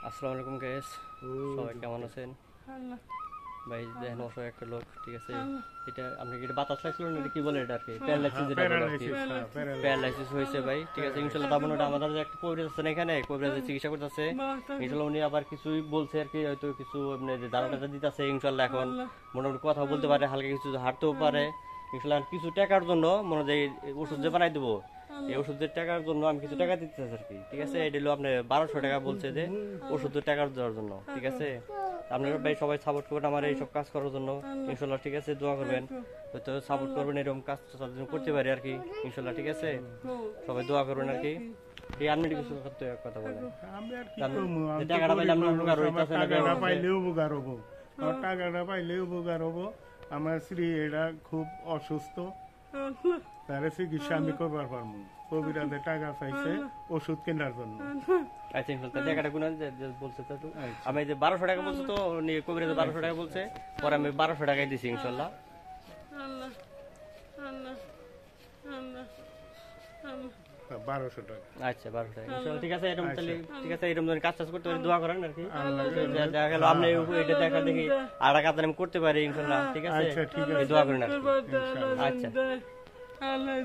আসসালামু আলাইকুম গাইস, সবাই কেমন আছেন? ভাই দেখেন অসহায় একটা লোক, ঠিক আছে? এটা আপনি কি এটা বাতাস লাগছিল না, এটা কি বলে, এটা আর কি প্যারালাইসিস, যেটা বলে আর কি প্যারালাইসিস হয়েছে ভাই, ঠিক আছে? ইনশাআল্লাহ তার মনে আমাদের যে একটা কবিরাজ আছে না, এখানে কবিরাজের চিকিৎসা করতেছে। ইনশাআল্লাহ উনি আবার কিছুই বলছে আর কি, হয়তো কিছু আপনি যে ধারণাটা দিতেছে। ইনশাআল্লাহ এখন মোটামুটি কথা বলতে পারে, হালকা কিছু হাঁটতেও পারে। ইনশাআল্লাহ কিছু টাকার জন্য মনে হয় ওষুধ যে বানাই দেবো, এই ওষুধের টাকার জন্য আমি কিছু টাকা দিতে চাই আর কি, ঠিক আছে? এটা হলো আপনার 1200 টাকা বলছে যে ওষুধের টাকার দেওয়ার জন্য, ঠিক আছে? আপনারা ভাই সবাই সাপোর্ট করবেন আমার এইসব কাজ করার জন্য, ইনশাল্লাহ, ঠিক আছে? দোয়া করবেন, হয়তো সাপোর্ট করবেন, এরকম কাজ করতে পারি আর কি, ইনশাল্লাহ, ঠিক আছে? সবাই দোয়া করবেন আর কি। এই আনমিটি কিছু কথা বলেন। টাকাটা পাইলে আপনার উপকার হইতেছে না? টাকাটা পাইলেও উপকার হবো, টাকাটা পাইলেও উপকার হবো। আমার স্ত্রী এটা খুব অসুস্থ, তার চিকিৎসা আমি করবার পারবো। কবিরাজে টাকা চাইছে ওষুধ কেনার জন্য। আচ্ছা, টাকাটা গুণ বলছে তো, আমি যে 1200 টাকা বলছে, তো কবিরাজে 1200 টাকা বলছে, পরে আমি 1200 টাকাই দিছি, ইনশাল্লাহ। 1200 টাকা। আচ্ছা, 1200 টাকা, ইনশাআল্লাহ, ঠিক আছে? এরকম তাহলে, ঠিক আছে? এরকম কাজ টাজ করতে পারি, দোয়া করেন আর কি। দেখা গেল আপনি এটা দেখা দেখি আর কাজ আমি করতে পারি, ইনশাআল্লাহ, ঠিক আছে? আচ্ছা, ঠিক আছে, দোয়া করেন আর কি। আচ্ছা, আল্লাহ